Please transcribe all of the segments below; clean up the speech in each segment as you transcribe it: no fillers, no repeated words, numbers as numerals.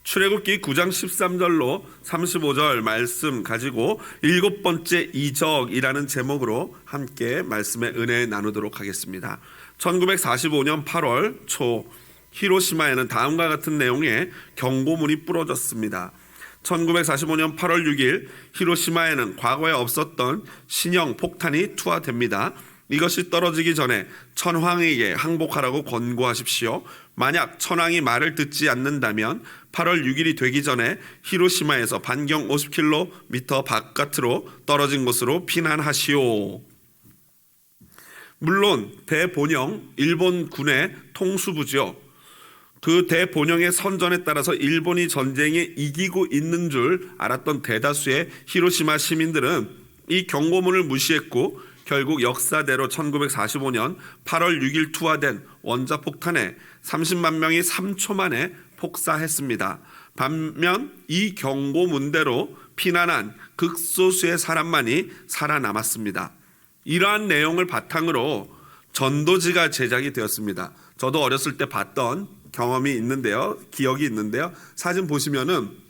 출애굽기 9장 13절로 35절 말씀 가지고 7번째 이적이라는 제목으로 함께 말씀의 은혜 나누도록 하겠습니다. 1945년 8월 초 히로시마에는 다음과 같은 내용의 경고문이 부러졌습니다. 1945년 8월 6일 히로시마에는 과거에 없었던 신형 폭탄이 투하됩니다. 이것이 떨어지기 전에 천황에게 항복하라고 권고하십시오. 만약 천황이 말을 듣지 않는다면 8월 6일이 되기 전에 히로시마에서 반경 50km 바깥으로 떨어진 곳으로 피난하시오. 물론 대본영 일본 군의 통수부지요. 그 대본영의 선전에 따라서 일본이 전쟁에 이기고 있는 줄 알았던 대다수의 히로시마 시민들은 이 경고문을 무시했고 결국 역사대로 1945년 8월 6일 투하된 원자폭탄에 30만 명이 3초 만에 폭사했습니다. 반면 이 경고문대로 피난한 극소수의 사람만이 살아남았습니다. 이러한 내용을 바탕으로 전도지가 제작이 되었습니다. 저도 어렸을 때 봤던 경험이 있는데요. 기억이 있는데요. 사진 보시면은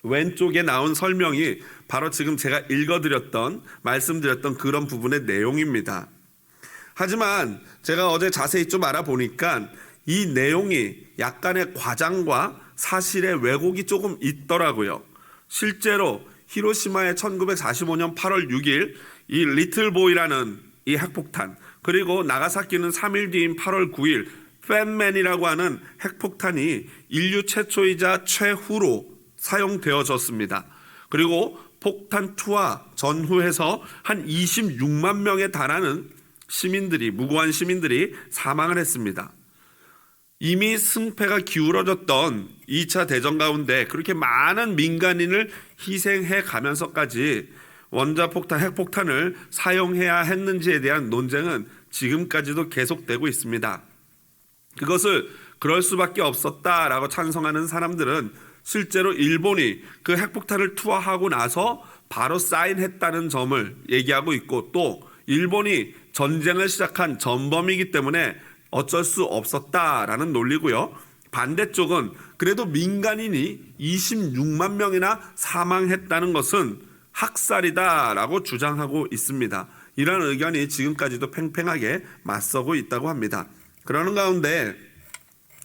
왼쪽에 나온 설명이 바로 지금 제가 읽어드렸던 말씀드렸던 그런 부분의 내용입니다. 하지만 제가 어제 자세히 좀 알아보니까 이 내용이 약간의 과장과 사실의 왜곡이 조금 있더라고요. 실제로 히로시마의 1945년 8월 6일 이 리틀보이라는 이 핵폭탄, 그리고 나가사키는 3일 뒤인 8월 9일 팬맨이라고 하는 핵폭탄이 인류 최초이자 최후로 사용되어졌습니다. 그리고 폭탄 투하 전후해서 한 26만 명에 달하는 시민들이, 무고한 시민들이 사망을 했습니다. 이미 승패가 기울어졌던 2차 대전 가운데 그렇게 많은 민간인을 희생해 가면서까지 원자폭탄, 핵폭탄을 사용해야 했는지에 대한 논쟁은 지금까지도 계속되고 있습니다. 그것을 그럴 수밖에 없었다라고 찬성하는 사람들은 실제로 일본이 그 핵폭탄을 투하하고 나서 바로 사인했다는 점을 얘기하고 있고, 또 일본이 전쟁을 시작한 전범이기 때문에 어쩔 수 없었다라는 논리고요. 반대쪽은 그래도 민간인이 26만 명이나 사망했다는 것은 학살이다라고 주장하고 있습니다. 이런 의견이 지금까지도 팽팽하게 맞서고 있다고 합니다. 그러는 가운데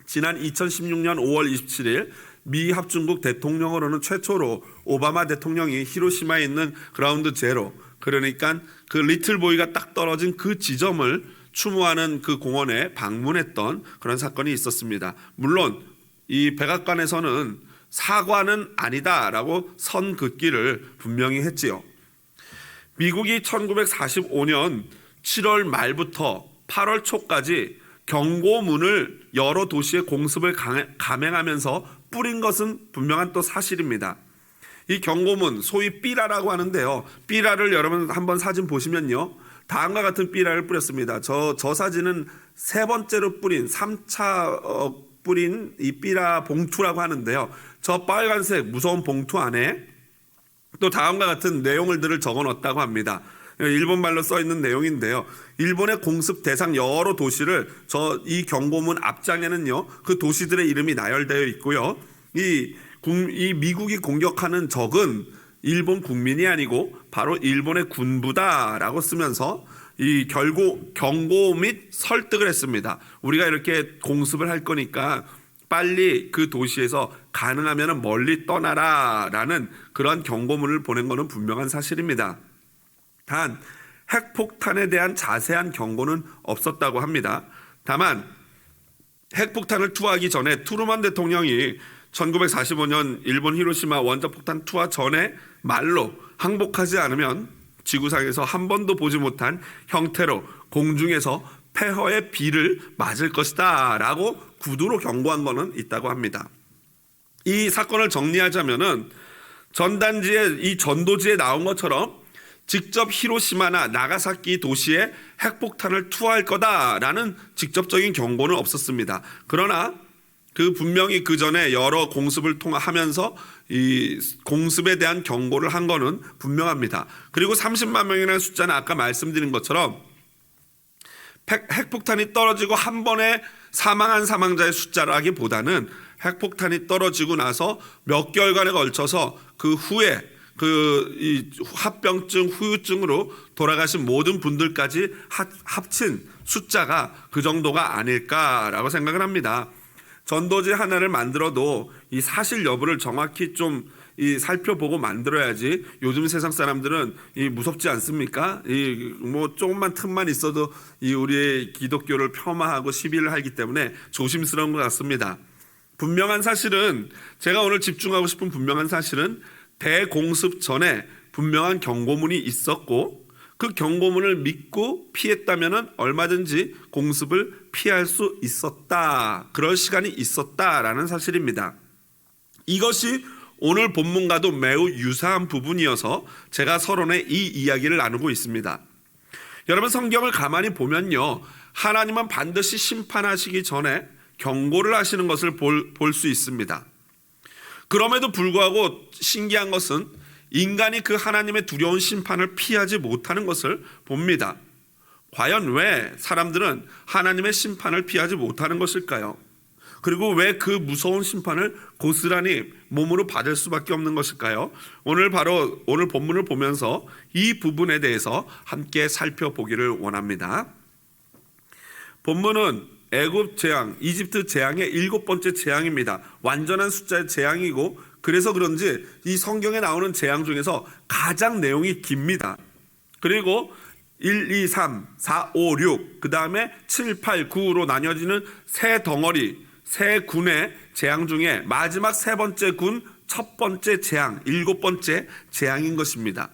지난 2016년 5월 27일 미 합중국 대통령으로는 최초로 오바마 대통령이 히로시마에 있는 그라운드 제로, 그러니까 그 리틀보이가 딱 떨어진 그 지점을 추모하는 그 공원에 방문했던 그런 사건이 있었습니다. 물론 이 백악관에서는 사과는 아니다라고 선 긋기를 분명히 했지요. 미국이 1945년 7월 말부터 8월 초까지 경고문을 여러 도시의 공습을 감행하면서 뿌린 것은 분명한 또 사실입니다. 이 경고문, 소위 삐라라고 하는데요. 삐라를 여러분 한번 사진 보시면요, 다음과 같은 삐라를 뿌렸습니다. 저 사진은 세 번째로 뿌린 3차 뿌린 이 삐라 봉투라고 하는데요. 저 빨간색 무서운 봉투 안에 또 다음과 같은 내용들을 적어놨다고 합니다. 일본말로 써 있는 내용인데요. 일본의 공습 대상 여러 도시를 이 경고문 앞장에는요, 그 도시들의 이름이 나열되어 있고요. 이 미국이 공격하는 적은 일본 국민이 아니고 바로 일본의 군부다라고 쓰면서 이 경고 및 설득을 했습니다. 우리가 이렇게 공습을 할 거니까 빨리 그 도시에서 가능하면 멀리 떠나라라는 그런 경고문을 보낸 것은 분명한 사실입니다. 단 핵폭탄에 대한 자세한 경고는 없었다고 합니다. 다만 핵폭탄을 투하하기 전에 트루먼 대통령이 1945년 일본 히로시마 원자폭탄 투하 전에 말로 항복하지 않으면 지구상에서 한 번도 보지 못한 형태로 공중에서 폐허의 비를 맞을 것이다 라고 구두로 경고한 것은 있다고 합니다. 이 사건을 정리하자면은 전단지에, 이 전도지에 나온 것처럼 직접 히로시마나 나가사키 도시에 핵폭탄을 투하할 거다라는 직접적인 경고는 없었습니다. 그러나 그 분명히 그 전에 여러 공습을 통하면서 이 공습에 대한 경고를 한 거는 분명합니다. 그리고 30만 명이라는 숫자는 아까 말씀드린 것처럼 핵폭탄이 떨어지고 한 번에 사망한 사망자의 숫자라기보다는 핵폭탄이 떨어지고 나서 몇 개월간에 걸쳐서 그 후에 이 합병증, 후유증으로 돌아가신 모든 분들까지 합친 숫자가 그 정도가 아닐까라고 생각을 합니다. 전도지 하나를 만들어도 이 사실 여부를 정확히 좀 살펴보고 만들어야지. 요즘 세상 사람들은 무섭지 않습니까? 뭐 조금만 틈만 있어도 우리의 기독교를 폄하하고 시비를 하기 때문에 조심스러운 것 같습니다. 분명한 사실은, 제가 오늘 집중하고 싶은 분명한 사실은 대공습 전에 분명한 경고문이 있었고 그 경고문을 믿고 피했다면 얼마든지 공습을 피할 수 있었다. 그럴 시간이 있었다라는 사실입니다. 이것이 오늘 본문과도 매우 유사한 부분이어서 제가 서론에 이 이야기를 나누고 있습니다. 여러분, 성경을 가만히 보면요, 하나님은 반드시 심판하시기 전에 경고를 하시는 것을 볼 수 있습니다. 그럼에도 불구하고 신기한 것은 인간이 그 하나님의 두려운 심판을 피하지 못하는 것을 봅니다. 과연 왜 사람들은 하나님의 심판을 피하지 못하는 것일까요? 그리고 왜 그 무서운 심판을 고스란히 몸으로 받을 수밖에 없는 것일까요? 오늘 본문을 보면서 이 부분에 대해서 함께 살펴보기를 원합니다. 본문은 애굽 재앙, 이집트 재앙의 7번째 재앙입니다. 완전한 숫자의 재앙이고, 그래서 그런지 이 성경에 나오는 재앙 중에서 가장 내용이 깁니다. 그리고 1, 2, 3, 4, 5, 6, 그 다음에 7, 8, 9로 나뉘어지는 세 덩어리, 세 군의 재앙 중에 마지막 세 번째 군, 첫 번째 재앙, 7번째 재앙인 것입니다.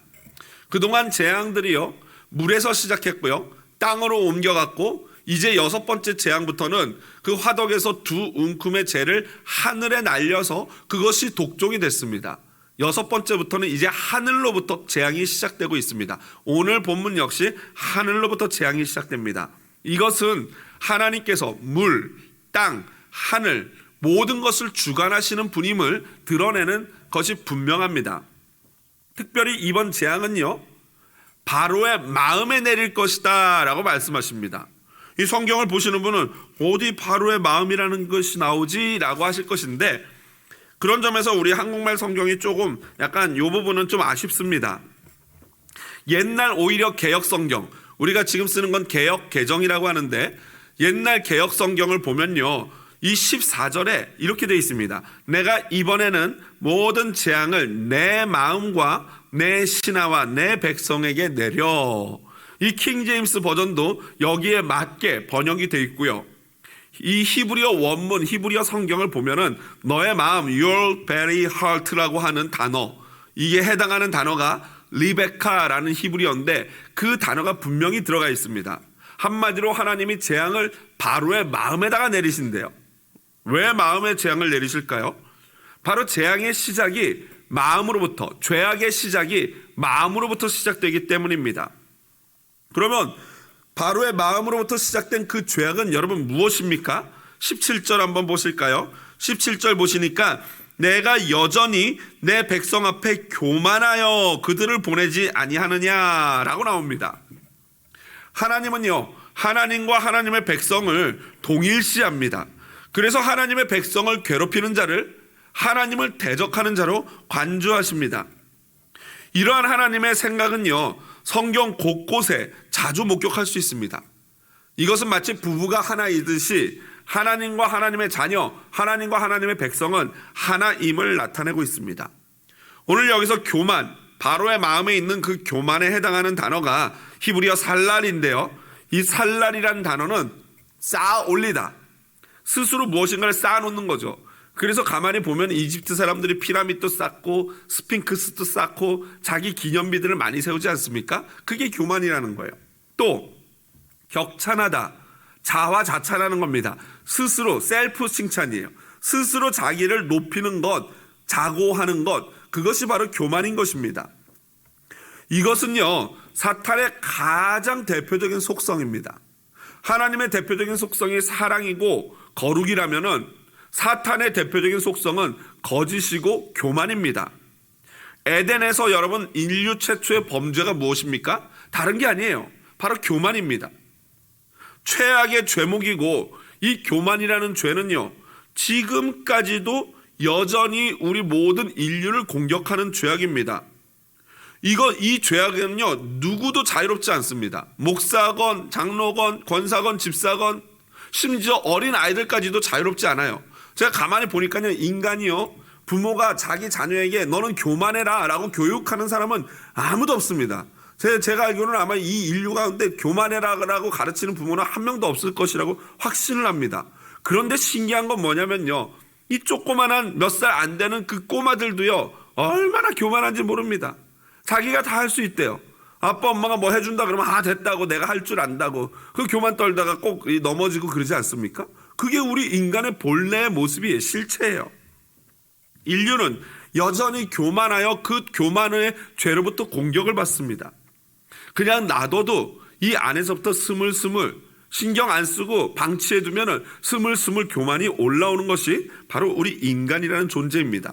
그동안 재앙들이요, 물에서 시작했고요, 땅으로 옮겨갔고, 이제 6번째 재앙부터는 그 화덕에서 두 움큼의 재를 하늘에 날려서 그것이 독종이 됐습니다. 6번째부터는 이제 하늘로부터 재앙이 시작되고 있습니다. 오늘 본문 역시 하늘로부터 재앙이 시작됩니다. 이것은 하나님께서 물, 땅, 하늘 모든 것을 주관하시는 분임을 드러내는 것이 분명합니다. 특별히 이번 재앙은요, 바로의 마음에 내릴 것이다 라고 말씀하십니다. 이 성경을 보시는 분은 어디 바로의 마음이라는 것이 나오지? 라고 하실 것인데, 그런 점에서 우리 한국말 성경이 조금 약간 이 부분은 좀 아쉽습니다. 옛날 오히려 개역 성경, 우리가 지금 쓰는 건 개역 개정이라고 하는데, 옛날 개역 성경을 보면요, 이 14절에 이렇게 되어 있습니다. 내가 이번에는 모든 재앙을 내 마음과 내 신하와 내 백성에게 내려. 이 킹제임스 버전도 여기에 맞게 번역이 되어 있고요. 이 히브리어 원문, 히브리어 성경을 보면은 너의 마음, your very heart라고 하는 단어, 이게 해당하는 단어가 리베카라는 히브리어인데 그 단어가 분명히 들어가 있습니다. 한마디로 하나님이 재앙을 바로의 마음에다가 내리신대요. 왜 마음에 재앙을 내리실까요? 바로 재앙의 시작이 마음으로부터, 죄악의 시작이 마음으로부터 시작되기 때문입니다. 그러면 바로의 마음으로부터 시작된 그 죄악은 여러분 무엇입니까? 17절 한번 보실까요? 17절 보시니까 내가 여전히 내 백성 앞에 교만하여 그들을 보내지 아니하느냐라고 나옵니다. 하나님은요, 하나님과 하나님의 백성을 동일시합니다. 그래서 하나님의 백성을 괴롭히는 자를 하나님을 대적하는 자로 간주하십니다. 이러한 하나님의 생각은요, 성경 곳곳에 자주 목격할 수 있습니다. 이것은 마치 부부가 하나이듯이 하나님과 하나님의 자녀, 하나님과 하나님의 백성은 하나임을 나타내고 있습니다. 오늘 여기서 교만, 바로의 마음에 있는 그 교만에 해당하는 단어가 히브리어 살랄인데요, 이 살랄이라는 단어는 쌓아 올리다, 스스로 무엇인가를 쌓아놓는 거죠. 그래서 가만히 보면 이집트 사람들이 피라미드도 쌓고 스핑크스도 쌓고 자기 기념비들을 많이 세우지 않습니까? 그게 교만이라는 거예요. 또 격찬하다, 자화자찬하는 겁니다. 스스로 셀프 칭찬이에요. 스스로 자기를 높이는 것, 자고하는 것, 그것이 바로 교만인 것입니다. 이것은요, 사탄의 가장 대표적인 속성입니다. 하나님의 대표적인 속성이 사랑이고 거룩이라면은 사탄의 대표적인 속성은 거짓이고 교만입니다. 에덴에서 여러분 인류 최초의 범죄가 무엇입니까? 다른 게 아니에요. 바로 교만입니다. 최악의 죄목이고 이 교만이라는 죄는요, 지금까지도 여전히 우리 모든 인류를 공격하는 죄악입니다. 이 죄악은요, 누구도 자유롭지 않습니다. 목사건, 장로건, 권사건, 집사건, 심지어 어린 아이들까지도 자유롭지 않아요. 제가 가만히 보니까요, 인간이요, 부모가 자기 자녀에게 너는 교만해라 라고 교육하는 사람은 아무도 없습니다. 제가 알기로는 아마 이 인류 가운데 교만해라 라고 가르치는 부모는 한 명도 없을 것이라고 확신을 합니다. 그런데 신기한 건 뭐냐면요, 이 조그만한 몇 살 안 되는 그 꼬마들도요, 얼마나 교만한지 모릅니다. 자기가 다 할 수 있대요. 아빠 엄마가 뭐 해준다 그러면 됐다고, 내가 할 줄 안다고 그 교만 떨다가 꼭 넘어지고 그러지 않습니까? 그게 우리 인간의 본래의 모습이에요. 실체예요. 인류는 여전히 교만하여 그 교만의 죄로부터 공격을 받습니다. 그냥 놔둬도 이 안에서부터 스물스물 신경 안 쓰고 방치해두면 스물스물 교만이 올라오는 것이 바로 우리 인간이라는 존재입니다.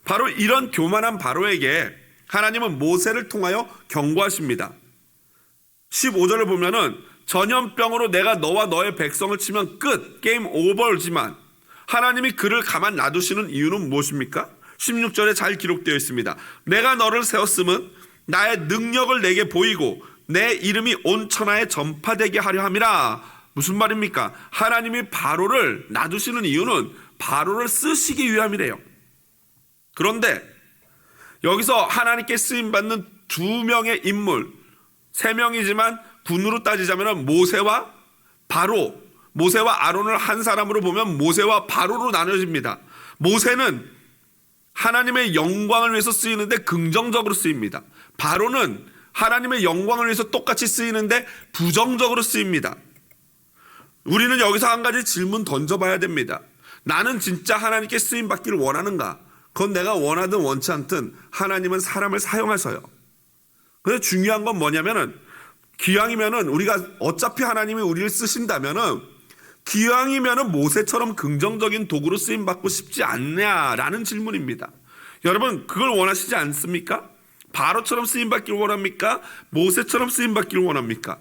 바로 이런 교만한 바로에게 하나님은 모세를 통하여 경고하십니다. 15절을 보면은 전염병으로 내가 너와 너의 백성을 치면 끝, 게임 오버지만 하나님이 그를 가만 놔두시는 이유는 무엇입니까? 16절에 잘 기록되어 있습니다. 내가 너를 세웠음은 나의 능력을 내게 보이고 내 이름이 온 천하에 전파되게 하려 함이라. 무슨 말입니까? 하나님이 바로를 놔두시는 이유는 바로를 쓰시기 위함이래요. 그런데 여기서 하나님께 쓰임받는 두 명의 인물, 세 명이지만 군으로 따지자면 모세와 바로, 모세와 아론을 한 사람으로 보면 모세와 바로로 나눠집니다. 모세는 하나님의 영광을 위해서 쓰이는데 긍정적으로 쓰입니다. 바로는 하나님의 영광을 위해서 똑같이 쓰이는데 부정적으로 쓰입니다. 우리는 여기서 한 가지 질문 던져봐야 됩니다. 나는 진짜 하나님께 쓰임받기를 원하는가? 그건 내가 원하든 원치 않든 하나님은 사람을 사용하셔요. 그래서 중요한 건 뭐냐면은, 기왕이면은 우리가 어차피 하나님이 우리를 쓰신다면은 기왕이면은 모세처럼 긍정적인 도구로 쓰임 받고 싶지 않냐라는 질문입니다. 여러분, 그걸 원하시지 않습니까? 바로처럼 쓰임 받기를 원합니까? 모세처럼 쓰임 받기를 원합니까?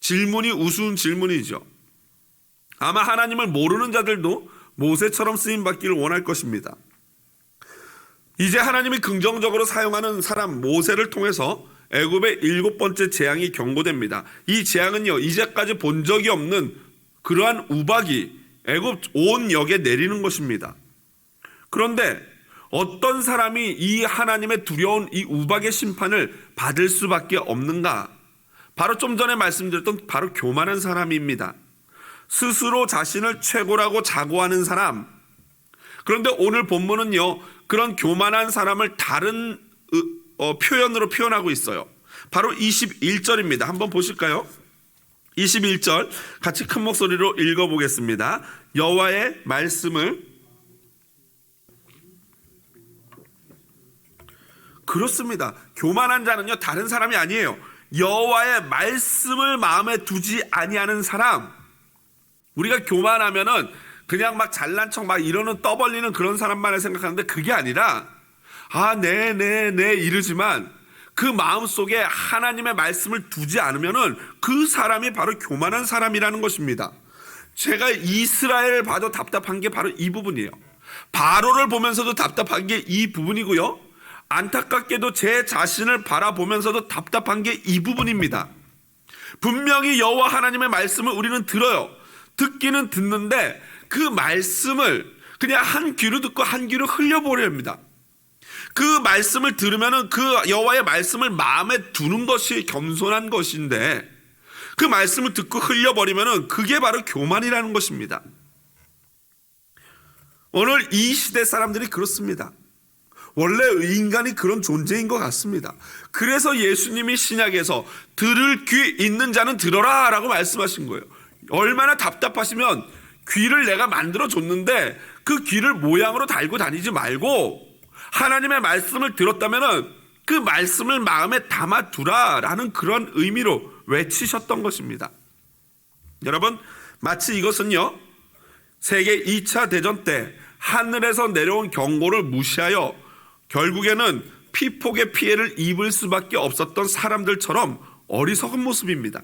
질문이 우스운 질문이죠. 아마 하나님을 모르는 자들도 모세처럼 쓰임 받기를 원할 것입니다. 이제 하나님이 긍정적으로 사용하는 사람 모세를 통해서 애굽의 7번째 재앙이 경고됩니다. 이 재앙은요, 이제까지 본 적이 없는 그러한 우박이 애굽 온 역에 내리는 것입니다. 그런데 어떤 사람이 이 하나님의 두려운 이 우박의 심판을 받을 수밖에 없는가? 바로 좀 전에 말씀드렸던 바로 교만한 사람입니다. 스스로 자신을 최고라고 자고하는 사람. 그런데 오늘 본문은요, 그런 교만한 사람을 다른 표현으로 표현하고 있어요. 바로 21절입니다. 한번 보실까요? 21절 같이 큰 목소리로 읽어보겠습니다. 여호와의 말씀을, 그렇습니다. 교만한 자는요, 다른 사람이 아니에요. 여호와의 말씀을 마음에 두지 아니하는 사람. 우리가 교만하면은 그냥 막 잘난 척 막 이러는 떠벌리는 그런 사람만을 생각하는데 그게 아니라 네 이러지만 그 마음속에 하나님의 말씀을 두지 않으면은 그 사람이 바로 교만한 사람이라는 것입니다. 제가 이스라엘을 봐도 답답한 게 바로 이 부분이에요. 바로를 보면서도 답답한 게 이 부분이고요. 안타깝게도 제 자신을 바라보면서도 답답한 게 이 부분입니다. 분명히 여호와 하나님의 말씀을 우리는 들어요. 듣기는 듣는데 그 말씀을 그냥 한 귀로 듣고 한 귀로 흘려버려야 합니다. 그 말씀을 들으면은 그 여호와의 말씀을 마음에 두는 것이 겸손한 것인데 그 말씀을 듣고 흘려버리면은 그게 바로 교만이라는 것입니다. 오늘 이 시대 사람들이 그렇습니다. 원래 인간이 그런 존재인 것 같습니다. 그래서 예수님이 신약에서 들을 귀 있는 자는 들어라 라고 말씀하신 거예요. 얼마나 답답하시면 귀를 내가 만들어 줬는데 그 귀를 모양으로 달고 다니지 말고 하나님의 말씀을 들었다면은 그 말씀을 마음에 담아두라라는 그런 의미로 외치셨던 것입니다. 여러분, 마치 이것은요, 세계 2차 대전 때 하늘에서 내려온 경고를 무시하여 결국에는 피폭의 피해를 입을 수밖에 없었던 사람들처럼 어리석은 모습입니다.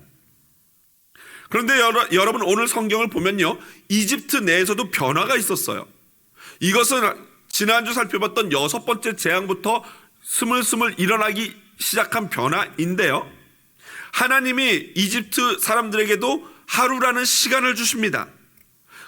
그런데 여러분 오늘 성경을 보면요, 이집트 내에서도 변화가 있었어요. 이것은 지난주 살펴봤던 6번째 재앙부터 스물스물 일어나기 시작한 변화인데요, 하나님이 이집트 사람들에게도 하루라는 시간을 주십니다.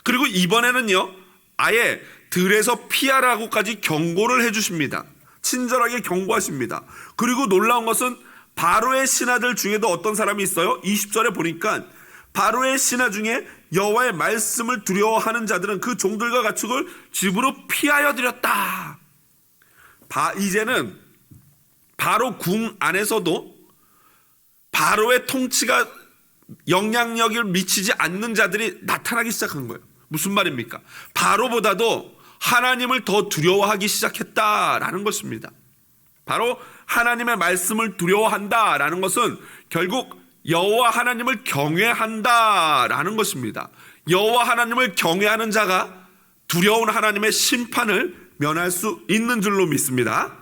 그리고 이번에는요, 아예 들에서 피하라고까지 경고를 해주십니다. 친절하게 경고하십니다. 그리고 놀라운 것은 바로의 신하들 중에도 어떤 사람이 있어요. 20절에 보니까 바로의 신하 중에 여호와의 말씀을 두려워하는 자들은 그 종들과 가축을 집으로 피하여 들였다. 이제는 바로 궁 안에서도 바로의 통치가 영향력을 미치지 않는 자들이 나타나기 시작한 거예요. 무슨 말입니까? 바로보다도 하나님을 더 두려워하기 시작했다라는 것입니다. 바로 하나님의 말씀을 두려워한다라는 것은 결국 여호와 하나님을 경외한다라는 것입니다. 여호와 하나님을 경외하는 자가 두려운 하나님의 심판을 면할 수 있는 줄로 믿습니다.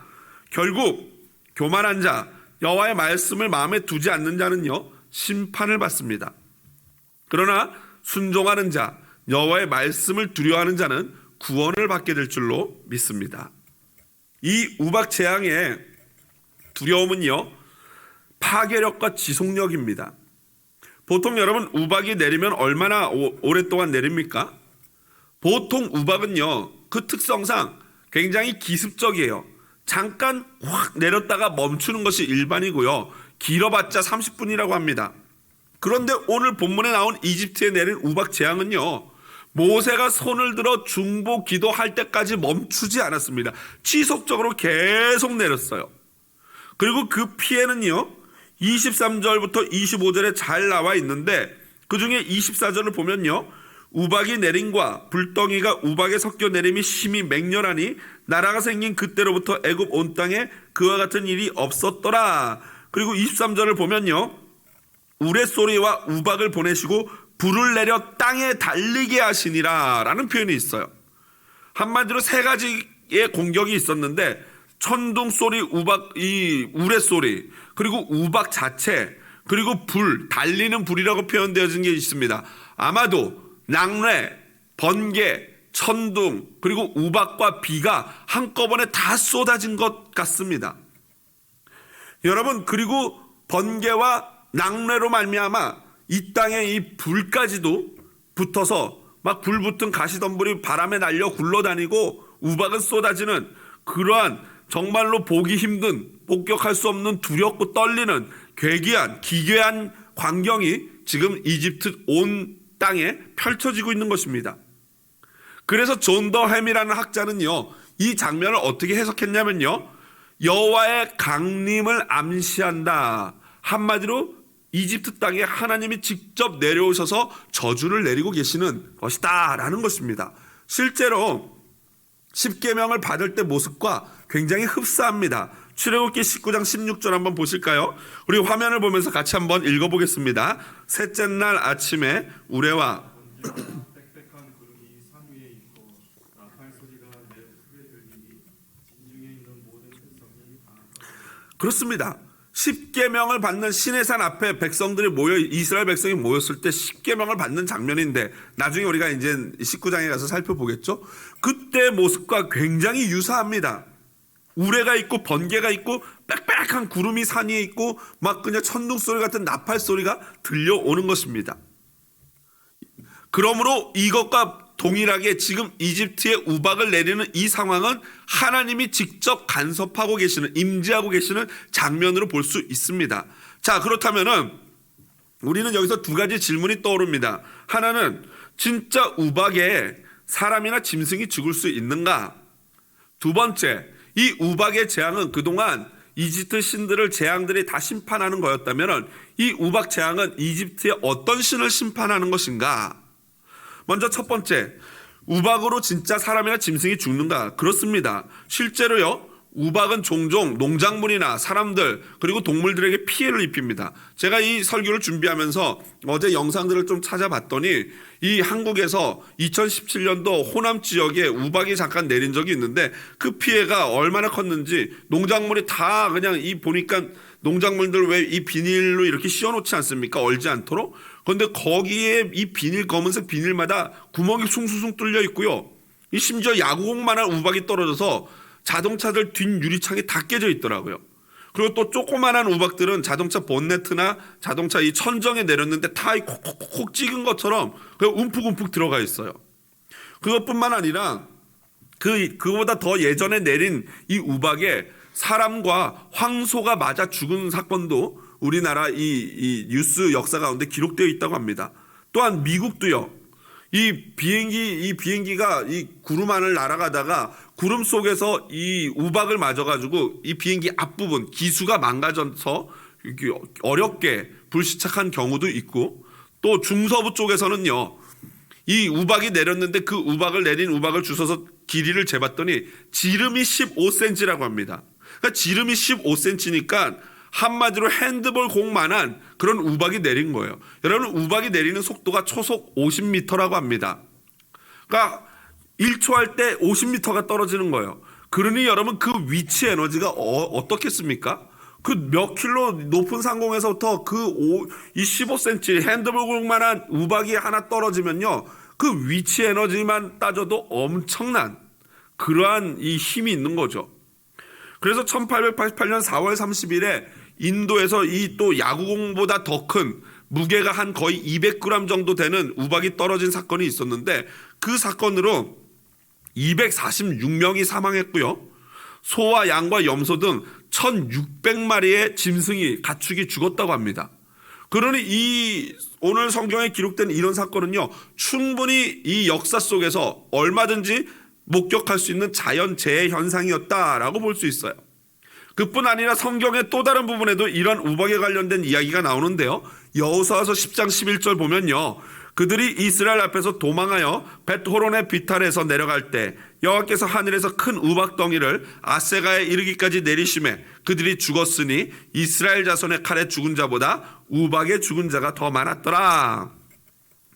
결국 교만한 자, 여호와의 말씀을 마음에 두지 않는 자는요, 심판을 받습니다. 그러나 순종하는 자, 여호와의 말씀을 두려워하는 자는 구원을 받게 될 줄로 믿습니다. 이 우박 재앙의 두려움은요, 파괴력과 지속력입니다. 보통 여러분 우박이 내리면 얼마나 오랫동안 내립니까? 보통 우박은요, 그 특성상 굉장히 기습적이에요. 잠깐 확 내렸다가 멈추는 것이 일반이고요, 길어봤자 30분이라고 합니다. 그런데 오늘 본문에 나온 이집트에 내린 우박 재앙은요, 모세가 손을 들어 중보 기도할 때까지 멈추지 않았습니다. 지속적으로 계속 내렸어요. 그리고 그 피해는요, 23절부터 25절에 잘 나와 있는데, 그 중에 24절을 보면요, 우박이 내림과 불덩이가 우박에 섞여 내림이 심히 맹렬하니 나라가 생긴 그때로부터 애굽 온 땅에 그와 같은 일이 없었더라. 그리고 23절을 보면요, 우레소리와 우박을 보내시고 불을 내려 땅에 달리게 하시니라 라는 표현이 있어요. 한마디로 세 가지의 공격이 있었는데, 천둥 소리, 이 우레소리, 그리고 우박 자체, 그리고 불, 달리는 불이라고 표현되어진 게 있습니다. 아마도 낙뢰, 번개, 천둥, 그리고 우박과 비가 한꺼번에 다 쏟아진 것 같습니다. 여러분, 그리고 번개와 낙뢰로 말미암아 이 땅에 이 불까지도 붙어서 막 불붙은 가시덤불이 바람에 날려 굴러다니고 우박은 쏟아지는 그러한 정말로 보기 힘든, 목격할 수 없는 두렵고 떨리는 괴기한, 기괴한 광경이 지금 이집트 온 땅에 펼쳐지고 있는 것입니다. 그래서 존 더 햄이라는 학자는요, 이 장면을 어떻게 해석했냐면요, 여호와의 강림을 암시한다. 한마디로 이집트 땅에 하나님이 직접 내려오셔서 저주를 내리고 계시는 것이다 라는 것입니다. 실제로 십계명을 받을 때 모습과 굉장히 흡사합니다. 출애굽기 19장 16절 한번 보실까요? 우리 화면을 보면서 같이 한번 읽어보겠습니다. 셋째 날 아침에 우레와 빽빽한 구름이 산 위에 있고 나팔 소리가 매우 크게 들리니 진중에 있는 모든 백성이 다 그렇습니다. 십계명을 받는 시내산 앞에 백성들이 이스라엘 백성이 모였을 때 십계명을 받는 장면인데, 나중에 우리가 이제 19장에 가서 살펴보겠죠. 그때 모습과 굉장히 유사합니다. 우레가 있고 번개가 있고 빽빽한 구름이 산 위에 있고 막 그냥 천둥 소리 같은 나팔 소리가 들려오는 것입니다. 그러므로 이것과 동일하게 지금 이집트에 우박을 내리는 이 상황은 하나님이 직접 간섭하고 계시는, 임재하고 계시는 장면으로 볼 수 있습니다. 자, 그렇다면은 우리는 여기서 두 가지 질문이 떠오릅니다. 하나는 진짜 우박에 사람이나 짐승이 죽을 수 있는가? 두 번째, 이 우박의 재앙은 그동안 이집트 신들을 재앙들이 다 심판하는 거였다면 이 우박 재앙은 이집트의 어떤 신을 심판하는 것인가? 먼저 첫 번째, 우박으로 진짜 사람이나 짐승이 죽는가? 그렇습니다. 실제로요, 우박은 종종 농작물이나 사람들 그리고 동물들에게 피해를 입힙니다. 제가 이 설교를 준비하면서 어제 영상들을 좀 찾아봤더니 이 한국에서 2017년도 호남 지역에 우박이 잠깐 내린 적이 있는데 그 피해가 얼마나 컸는지, 농작물이 다 그냥 보니까 농작물들 왜 이 비닐로 이렇게 씌워놓지 않습니까? 얼지 않도록. 그런데 거기에 이 비닐, 검은색 비닐마다 구멍이 숭숭숭 뚫려 있고요. 이 심지어 야구공만한 우박이 떨어져서 자동차들 뒷 유리창이 다 깨져 있더라고요. 그리고 또 조그만한 우박들은 자동차 본네트나 자동차 이 천정에 내렸는데 다 콕콕콕 찍은 것처럼 그냥 움푹움푹 들어가 있어요. 그것뿐만 아니라 그거보다 더 예전에 내린 이 우박에 사람과 황소가 맞아 죽은 사건도 우리나라 이 뉴스 역사 가운데 기록되어 있다고 합니다. 또한 미국도요. 이 비행기가 이 구름 안을 날아가다가 구름 속에서 이 우박을 맞아가지고 이 비행기 앞부분 기수가 망가져서 어렵게 불시착한 경우도 있고, 또 중서부 쪽에서는요. 이 우박이 내렸는데 그 우박을 내린 우박을 주워서 길이를 재봤더니 지름이 15cm라고 합니다. 그러니까 지름이 15cm니까 한마디로 핸드볼 공만한 그런 우박이 내린 거예요. 여러분, 우박이 내리는 속도가 초속 50m라고 합니다. 그러니까 1초 할 때 50m가 떨어지는 거예요. 그러니 여러분, 그 위치 에너지가 어떻겠습니까? 그 몇 킬로 높은 상공에서부터 이 15cm 핸드볼 공만한 우박이 하나 떨어지면요, 그 위치 에너지만 따져도 엄청난 그러한 이 힘이 있는 거죠. 그래서 1888년 4월 30일에 인도에서 이 또 야구공보다 더 큰 무게가 한 거의 200g 정도 되는 우박이 떨어진 사건이 있었는데, 그 사건으로 246명이 사망했고요. 소와 양과 염소 등 1600마리의 짐승이 가축이 죽었다고 합니다. 그러니 오늘 성경에 기록된 이런 사건은요, 충분히 이 역사 속에서 얼마든지 목격할 수 있는 자연재해 현상이었다라고 볼 수 있어요. 그뿐 아니라 성경의 또 다른 부분에도 이런 우박에 관련된 이야기가 나오는데요. 여호수아서 10장 11절 보면요, 그들이 이스라엘 앞에서 도망하여 벳호론의 비탈에서 내려갈 때 여호와께서 하늘에서 큰 우박덩이를 아세가에 이르기까지 내리심에 그들이 죽었으니 이스라엘 자손의 칼에 죽은 자보다 우박에 죽은 자가 더 많았더라.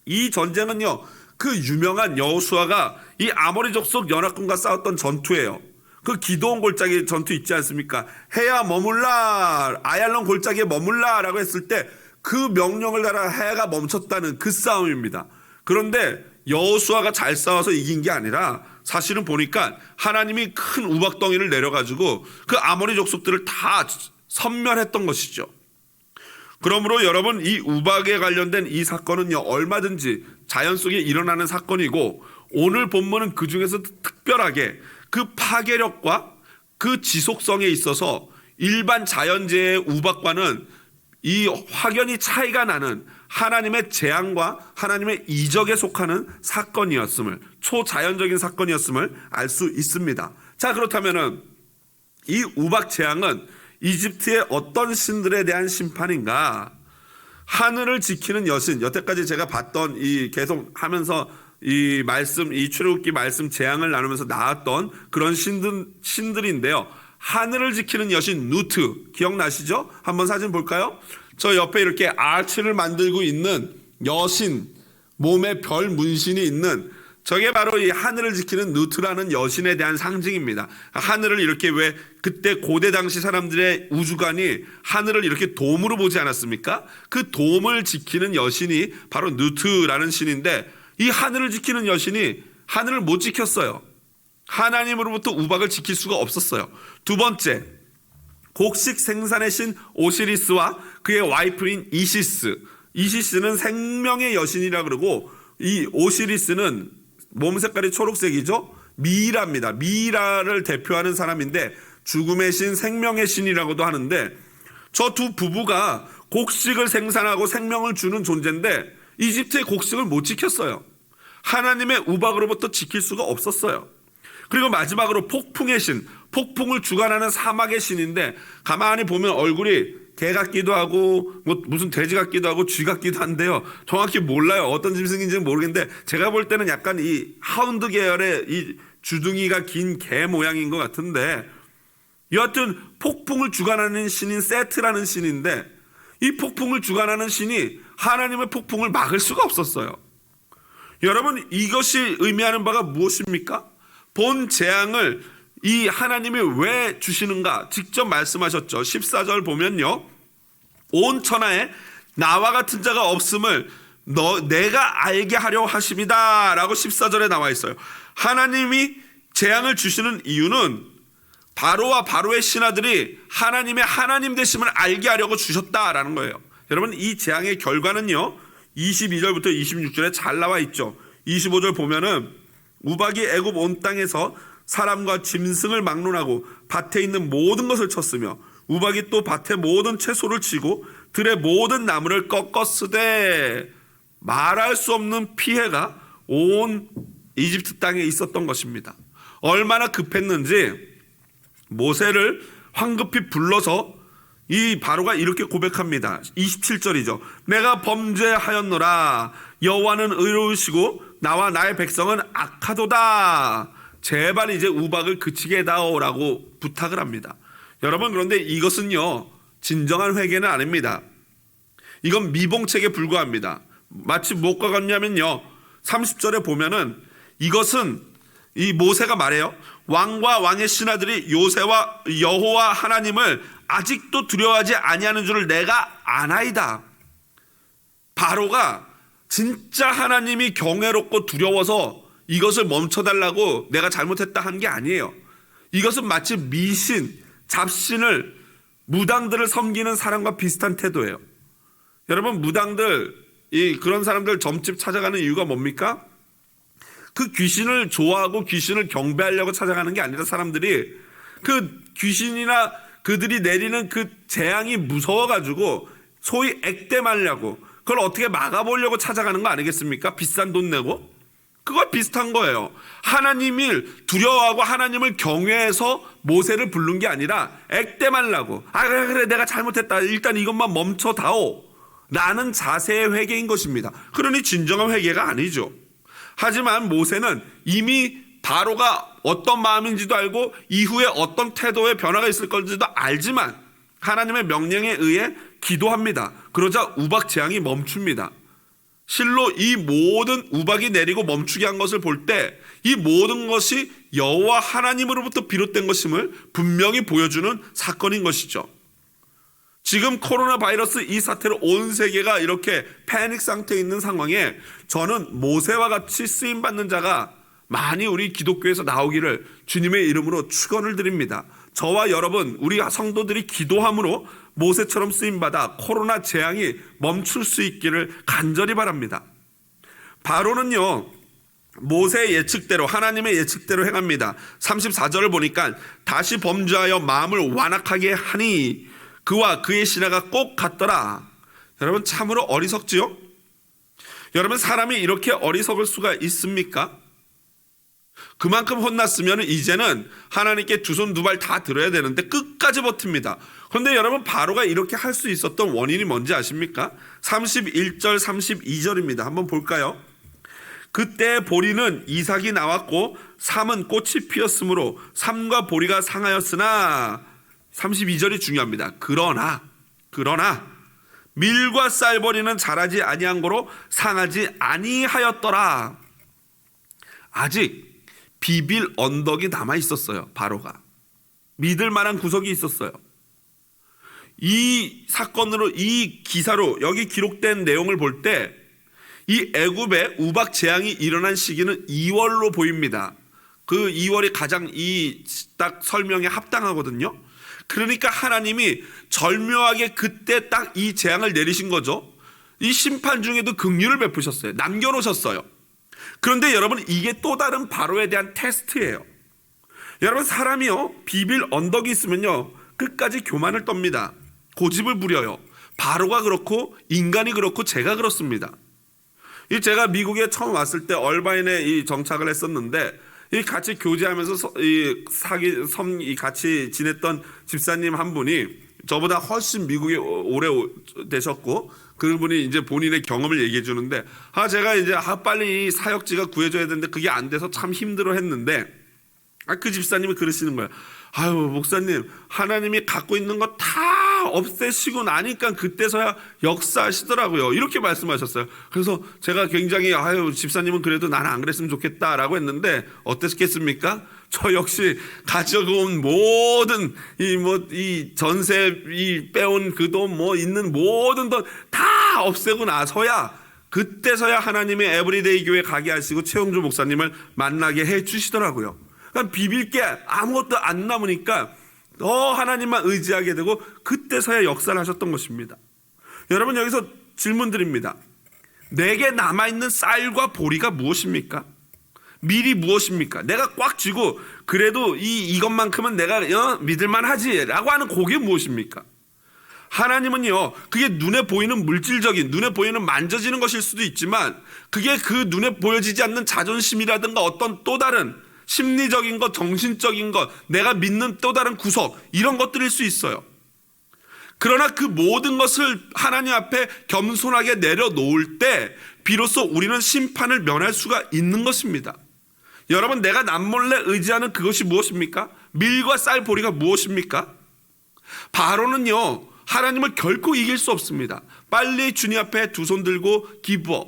이 전쟁은요, 그 유명한 여호수아가 이 아모리 족속 연합군과 싸웠던 전투예요. 그 기드온 골짜기 전투 있지 않습니까? 해야 머물라, 아얄론 골짜기에 머물라라고 했을 때 그 명령을 따라 해가 멈췄다는 그 싸움입니다. 그런데 여호수아가 잘 싸워서 이긴 게 아니라 사실은 보니까 하나님이 큰 우박덩이를 내려가지고 그 아모리 족속들을 다 섬멸했던 것이죠. 그러므로 여러분, 이 우박에 관련된 이 사건은요, 얼마든지 자연 속에 일어나는 사건이고, 오늘 본문은 그 중에서 특별하게 그 파괴력과 그 지속성에 있어서 일반 자연재해의 우박과는 이 확연히 차이가 나는 하나님의 재앙과 하나님의 이적에 속하는 사건이었음을, 초자연적인 사건이었음을 알 수 있습니다. 자, 그렇다면은 이 우박 재앙은 이집트의 어떤 신들에 대한 심판인가? 하늘을 지키는 여신, 여태까지 제가 봤던 이 계속 하면서 이 말씀, 이 출애굽기 말씀 재앙을 나누면서 나왔던 그런 신들인데요. 하늘을 지키는 여신 누트, 기억나시죠? 한번 사진 볼까요? 저 옆에 이렇게 아치를 만들고 있는 여신, 몸에 별 문신이 있는 저게 바로 이 하늘을 지키는 누트라는 여신에 대한 상징입니다. 하늘을 이렇게, 왜 그때 고대 당시 사람들의 우주관이 하늘을 이렇게 돔으로 보지 않았습니까? 그 돔을 지키는 여신이 바로 누트라는 신인데, 이 하늘을 지키는 여신이 하늘을 못 지켰어요. 하나님으로부터 우박을 지킬 수가 없었어요. 두 번째, 곡식 생산의 신 오시리스와 그의 와이프인 이시스는 생명의 여신이라 그러고, 이 오시리스는 몸 색깔이 초록색이죠. 미이라입니다. 미이라를 대표하는 사람인데 죽음의 신, 생명의 신이라고도 하는데, 저 두 부부가 곡식을 생산하고 생명을 주는 존재인데 이집트의 곡식을 못 지켰어요. 하나님의 우박으로부터 지킬 수가 없었어요. 그리고 마지막으로 폭풍의 신, 폭풍을 주관하는 사막의 신인데, 가만히 보면 얼굴이 개 같기도 하고 뭐 무슨 돼지 같기도 하고 쥐 같기도 한데요, 정확히 몰라요. 어떤 짐승인지는 모르겠는데 제가 볼 때는 약간 이 하운드 계열의 이 주둥이가 긴 개 모양인 것 같은데, 여하튼 폭풍을 주관하는 신인 세트라는 신인데, 이 폭풍을 주관하는 신이 하나님의 폭풍을 막을 수가 없었어요. 여러분, 이것이 의미하는 바가 무엇입니까? 본 재앙을 이 하나님이 왜 주시는가 직접 말씀하셨죠. 14절 보면요, 온 천하에 나와 같은 자가 없음을 내가 알게 하려 하심이다 라고 14절에 나와 있어요. 하나님이 재앙을 주시는 이유는 바로와 바로의 신하들이 하나님의 하나님 되심을 알게 하려고 주셨다라는 거예요. 여러분, 이 재앙의 결과는요 22절부터 26절에 잘 나와 있죠. 25절 보면은 우박이 애굽 온 땅에서 사람과 짐승을 막론하고 밭에 있는 모든 것을 쳤으며 우박이 또 밭의 모든 채소를 치고 들의 모든 나무를 꺾었으되 말할 수 없는 피해가 온 이집트 땅에 있었던 것입니다. 얼마나 급했는지 모세를 황급히 불러서 이 바로가 이렇게 고백합니다. 27절이죠. 내가 범죄하였노라. 여호와는 의로우시고 나와 나의 백성은 악하도다. 제발 이제 우박을 그치게 해다오라고 부탁을 합니다. 여러분, 그런데 이것은요 진정한 회개는 아닙니다. 이건 미봉책에 불과합니다. 마치 무엇과 같냐면요 30절에 보면은 이것은 이 모세가 말해요. 왕과 왕의 신하들이 요새와 여호와 하나님을 아직도 두려워하지 아니하는 줄을 내가 아나이다. 바로가 진짜 하나님이 경외롭고 두려워서 이것을 멈춰달라고 내가 잘못했다 한 게 아니에요. 이것은 마치 미신, 잡신을 무당들을 섬기는 사람과 비슷한 태도예요. 여러분, 무당들 그런 사람들 점집 찾아가는 이유가 뭡니까? 그 귀신을 좋아하고 귀신을 경배하려고 찾아가는 게 아니라 사람들이 그 귀신이나 그들이 내리는 그 재앙이 무서워가지고 소위 액땜하려고 그걸 어떻게 막아보려고 찾아가는 거 아니겠습니까? 비싼 돈 내고. 그거 비슷한 거예요. 하나님을 두려워하고 하나님을 경외해서 모세를 부른 게 아니라 액땜하려고. 그래 내가 잘못했다. 일단 이것만 멈춰다오 라는 자세의 회개인 것입니다. 그러니 진정한 회개가 아니죠. 하지만 모세는 이미 바로가 어떤 마음인지도 알고 이후에 어떤 태도의 변화가 있을 건지도 알지만 하나님의 명령에 의해 기도합니다. 그러자 우박 재앙이 멈춥니다. 실로 이 모든 우박이 내리고 멈추게 한 것을 볼 때 이 모든 것이 여호와 하나님으로부터 비롯된 것임을 분명히 보여주는 사건인 것이죠. 지금 코로나 바이러스 이 사태로 온 세계가 이렇게 패닉 상태에 있는 상황에 저는 모세와 같이 쓰임받는 자가 많이 우리 기독교에서 나오기를 주님의 이름으로 축원을 드립니다. 저와 여러분, 우리 성도들이 기도함으로 모세처럼 쓰임받아 코로나 재앙이 멈출 수 있기를 간절히 바랍니다. 바로는요 모세의 예측대로, 하나님의 예측대로 행합니다. 34절을 보니까 다시 범죄하여 마음을 완악하게 하니 그와 그의 신하가 꼭 같더라. 여러분, 참으로 어리석지요? 여러분, 사람이 이렇게 어리석을 수가 있습니까? 그만큼 혼났으면 이제는 하나님께 두 손 두 발 다 들어야 되는데 끝까지 버팁니다. 그런데 여러분, 바로가 이렇게 할 수 있었던 원인이 뭔지 아십니까? 31절 32절입니다. 한번 볼까요? 그때 보리는 이삭이 나왔고 삼은 꽃이 피었으므로 삼과 보리가 상하였으나 32절이 중요합니다. 그러나 밀과 쌀보리는 자라지 아니한 거로 상하지 아니하였더라. 아직 비빌 언덕이 남아 있었어요. 바로가 믿을 만한 구석이 있었어요. 이 사건으로, 이 기사로 여기 기록된 내용을 볼 때 이 애굽의 우박 재앙이 일어난 시기는 2월로 보입니다. 그 2월이 가장 이 딱 설명에 합당하거든요. 그러니까 하나님이 절묘하게 그때 딱 이 재앙을 내리신 거죠. 이 심판 중에도 긍휼을 베푸셨어요. 남겨놓으셨어요. 그런데 여러분, 이게 또 다른 바로에 대한 테스트예요. 여러분, 사람이요 비빌 언덕이 있으면요 끝까지 교만을 떱니다. 고집을 부려요. 바로가 그렇고 인간이 그렇고 제가 그렇습니다. 제가 미국에 처음 왔을 때 얼바인에 정착을 했었는데 같이 교제하면서 같이 지냈던 집사님 한 분이 저보다 훨씬 미국에 오래 되셨고 그분이 이제 본인의 경험을 얘기해 주는데 제가 이제 빨리 사역지가 구해줘야 되는데 그게 안 돼서 참 힘들어 했는데 그 집사님이 그러시는 거예요. 목사님, 하나님이 갖고 있는 거 다 없애시고 나니까 그때서야 역사하시더라고요. 이렇게 말씀하셨어요. 그래서 제가 굉장히 집사님은 그래도 나는 안 그랬으면 좋겠다라고 했는데 어땠겠습니까? 저 역시 가져온 모든 이 전세 빼온 그 돈 있는 모든 돈 다 다 없애고 나서야 그때서야 하나님의 에브리데이 교회 가게 하시고 최영주 목사님을 만나게 해 주시더라고요. 그러니까 비빌 게 아무것도 안 남으니까 더 하나님만 의지하게 되고 그때서야 역사를 하셨던 것입니다. 여러분, 여기서 질문 드립니다. 내게 남아있는 쌀과 보리가 무엇입니까? 밀이 무엇입니까? 내가 꽉 쥐고 그래도 이것만큼은 내가 믿을만 하지 라고 하는 그게 무엇입니까? 하나님은요, 그게 눈에 보이는 물질적인, 눈에 보이는 만져지는 것일 수도 있지만 그게 그 눈에 보여지지 않는 자존심이라든가 어떤 또 다른 심리적인 것, 정신적인 것, 내가 믿는 또 다른 구석, 이런 것들일 수 있어요. 그러나 그 모든 것을 하나님 앞에 겸손하게 내려놓을 때 비로소 우리는 심판을 면할 수가 있는 것입니다. 여러분, 내가 남몰래 의지하는 그것이 무엇입니까? 밀과 쌀 보리가 무엇입니까? 바로는요, 하나님을 결코 이길 수 없습니다. 빨리 주님 앞에 두 손 들고 기부어,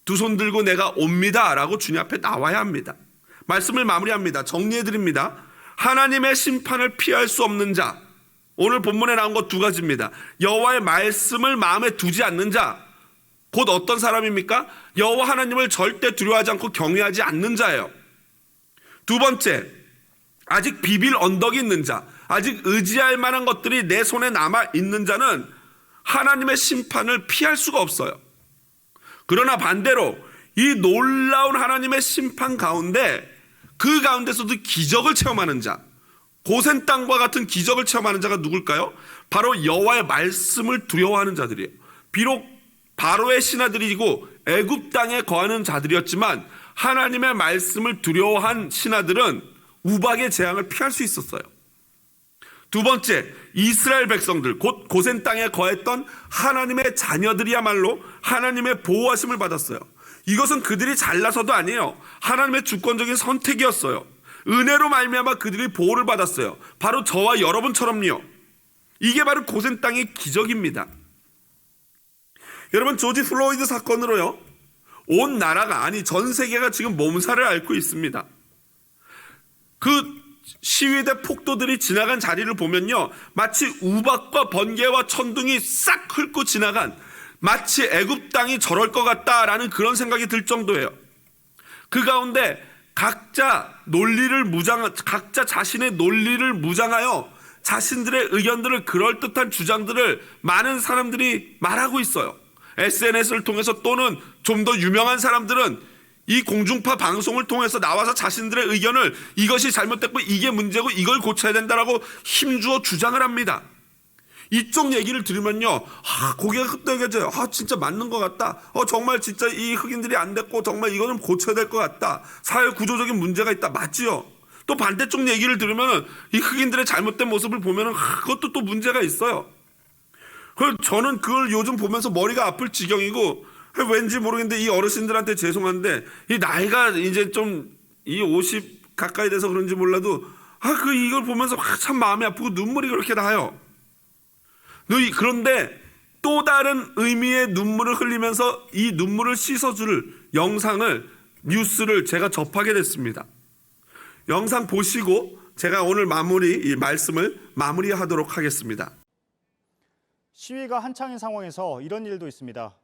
두 손 들고 내가 옵니다 라고 주님 앞에 나와야 합니다. 말씀을 마무리합니다. 정리해드립니다. 하나님의 심판을 피할 수 없는 자, 오늘 본문에 나온 것 두 가지입니다. 여호와의 말씀을 마음에 두지 않는 자, 곧 어떤 사람입니까? 여호와 하나님을 절대 두려워하지 않고 경외하지 않는 자예요. 두 번째, 아직 비빌 언덕이 있는 자, 아직 의지할 만한 것들이 내 손에 남아 있는 자는 하나님의 심판을 피할 수가 없어요. 그러나 반대로 이 놀라운 하나님의 심판 가운데, 그 가운데서도 기적을 체험하는 자, 고센 땅과 같은 기적을 체험하는 자가 누굴까요? 바로 여호와의 말씀을 두려워하는 자들이에요. 비록 바로의 신하들이고 애굽 땅에 거하는 자들이었지만 하나님의 말씀을 두려워한 신하들은 우박의 재앙을 피할 수 있었어요. 두 번째, 이스라엘 백성들, 곧 고센 땅에 거했던 하나님의 자녀들이야말로 하나님의 보호하심을 받았어요. 이것은 그들이 잘나서도 아니에요. 하나님의 주권적인 선택이었어요. 은혜로 말미암아 그들이 보호를 받았어요. 바로 저와 여러분처럼요. 이게 바로 고센 땅의 기적입니다. 여러분, 조지 플로이드 사건으로요, 온 나라가, 아니 전 세계가 지금 몸살을 앓고 있습니다. 그 시위대 폭도들이 지나간 자리를 보면요, 마치 우박과 번개와 천둥이 싹 훑고 지나간, 마치 애굽 땅이 저럴 것 같다라는 그런 생각이 들 정도예요. 그 가운데 각자 자신의 논리를 무장하여 자신들의 의견들을, 그럴듯한 주장들을 많은 사람들이 말하고 있어요. SNS를 통해서, 또는 좀 더 유명한 사람들은 이 공중파 방송을 통해서 나와서 자신들의 의견을, 이것이 잘못됐고 이게 문제고 이걸 고쳐야 된다라고 힘주어 주장을 합니다. 이쪽 얘기를 들으면요, 고개가 끄덕여져요. 진짜 맞는 것 같다. 정말 진짜 이 흑인들이 안 됐고 정말 이거는 고쳐야 될 것 같다. 사회 구조적인 문제가 있다. 맞지요? 또 반대쪽 얘기를 들으면 이 흑인들의 잘못된 모습을 보면 그것도 또 문제가 있어요. 그래서 저는 그걸 요즘 보면서 머리가 아플 지경이고, 왠지 모르겠는데 이 어르신들한테 죄송한데 이 나이가 이제 좀 이 50 가까이 돼서 그런지 몰라도 이걸 보면서 참 마음이 아프고 눈물이 그렇게 나요. 그런데 또 다른 의미의 눈물을 흘리면서 이 눈물을 씻어줄 영상을, 뉴스를 제가 접하게 됐습니다. 영상 보시고 제가 오늘 이 말씀을 마무리하도록 하겠습니다. 시위가 한창인 상황에서 이런 일도 있습니다.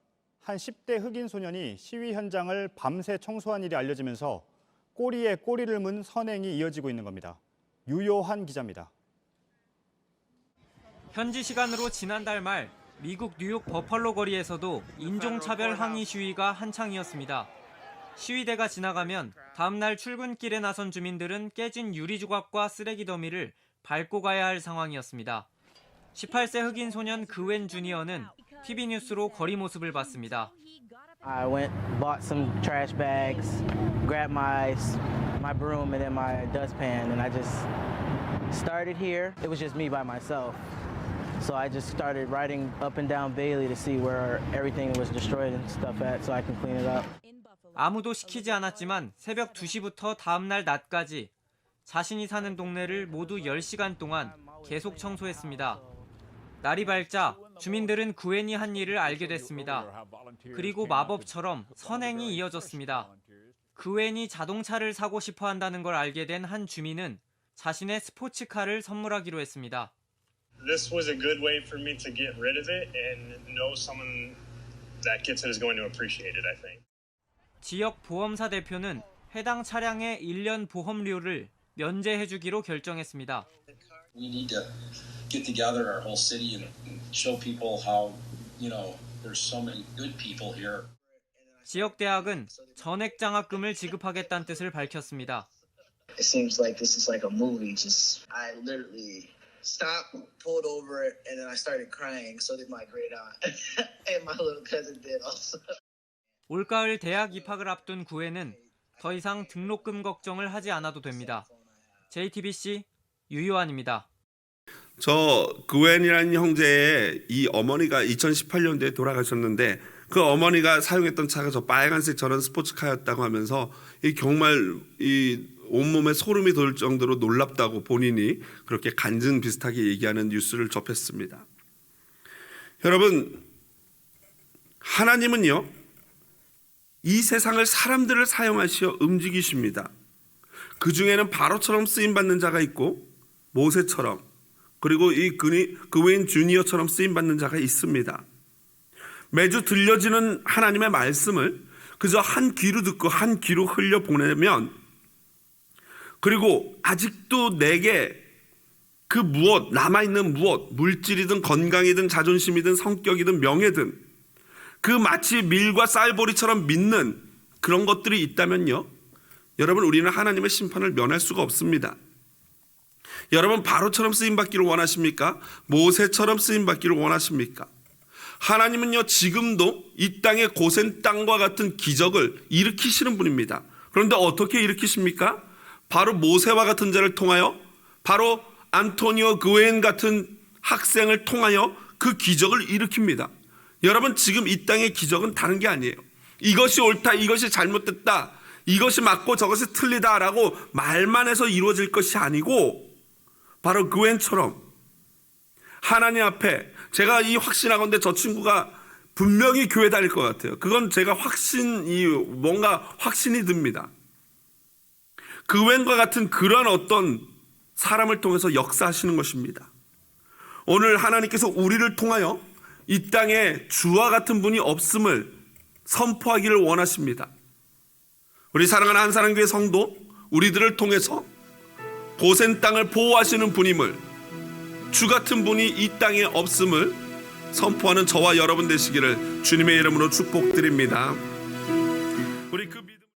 한 10대 흑인 소년이 시위 현장을 밤새 청소한 일이 알려지면서 꼬리에 꼬리를 문 선행이 이어지고 있는 겁니다. 유요한 기자입니다. 현지 시간으로 지난달 말 미국 뉴욕 버펄로 거리에서도 인종차별 항의 시위가 한창이었습니다. 시위대가 지나가면 다음날 출근길에 나선 주민들은 깨진 유리 조각과 쓰레기 더미를 밟고 가야 할 상황이었습니다. 18세 흑인 소년 그웬 주니어는 TV 뉴스로 거리 모습을 봤습니다. I went, bought some trash bags, grabbed my broom and then my dustpan, and I just started here. It was just me by myself. So I just started riding up and down Bailey to see where everything was destroyed and stuff at so I can clean it up. 아무도 시키지 않았지만 새벽 2시부터 다음날 낮까지 자신이 사는 동네를 모두 10시간 동안 계속 청소했습니다. 날이 밝자 주민들은 구엔이 한 일을 알게 됐습니다. 그리고 마법처럼 선행이 이어졌습니다. 구엔이 자동차를 사고 싶어 한다는 걸 알게 된 한 주민은 자신의 스포츠카를 선물하기로 했습니다. This was a good way for me to get rid of it and know someone that Gibson is going to appreciate it, I think. 지역 보험사 대표는 해당 차량의 1년 보험료를 면제해주기로 결정했습니다. We need to get together our whole city and show people how, there's so many good people here. 지역 대학은 전액 장학금을 지급하겠다는 뜻을 밝혔습니다. It seems like this is like a movie. Just I literally stopped, pulled over, and then I started crying. So did my great aunt, and my little cousin did also. 올가을 대학 입학을 앞둔 구회는 더 이상 등록금 걱정을 하지 않아도 됩니다. JTBC 유효한입니다. 저 그웬이라는 형제의 이 어머니가 2018년도에 돌아가셨는데 그 어머니가 사용했던 차가 저 빨간색 저런 스포츠카였다고 하면서 이 정말 이 온몸에 소름이 돋을 정도로 놀랍다고 본인이 그렇게 간증 비슷하게 얘기하는 뉴스를 접했습니다. 여러분, 하나님은요, 이 세상을 사람들을 사용하시어 움직이십니다. 그 중에는 바로처럼 쓰임받는 자가 있고 모세처럼 그리고 이 그웬 주니어처럼 쓰임받는 자가 있습니다. 매주 들려지는 하나님의 말씀을 그저 한 귀로 듣고 한 귀로 흘려보내면 그리고 아직도 내게 그 무엇, 남아있는 무엇, 물질이든 건강이든 자존심이든 성격이든 명예든 그 마치 밀과 쌀보리처럼 믿는 그런 것들이 있다면요, 여러분, 우리는 하나님의 심판을 면할 수가 없습니다. 여러분, 바로처럼 쓰임받기를 원하십니까? 모세처럼 쓰임받기를 원하십니까? 하나님은요, 지금도 이 땅의 고센 땅과 같은 기적을 일으키시는 분입니다. 그런데 어떻게 일으키십니까? 바로 모세와 같은 자를 통하여, 바로 안토니오 그웬 같은 학생을 통하여 그 기적을 일으킵니다. 여러분, 지금 이 땅의 기적은 다른 게 아니에요. 이것이 옳다, 이것이 잘못됐다, 이것이 맞고 저것이 틀리다라고 말만 해서 이루어질 것이 아니고 바로 그웬처럼 하나님 앞에 제가 이 확신하건대 저 친구가 분명히 교회 다닐 것 같아요. 그건 제가 뭔가 확신이 듭니다. 그웬과 같은 그런 어떤 사람을 통해서 역사하시는 것입니다. 오늘 하나님께서 우리를 통하여 이 땅에 주와 같은 분이 없음을 선포하기를 원하십니다. 우리 사랑하는 한사랑교회 성도, 우리들을 통해서 고센 땅을 보호하시는 분임을, 주 같은 분이 이 땅에 없음을 선포하는 저와 여러분 되시기를 주님의 이름으로 축복드립니다. 우리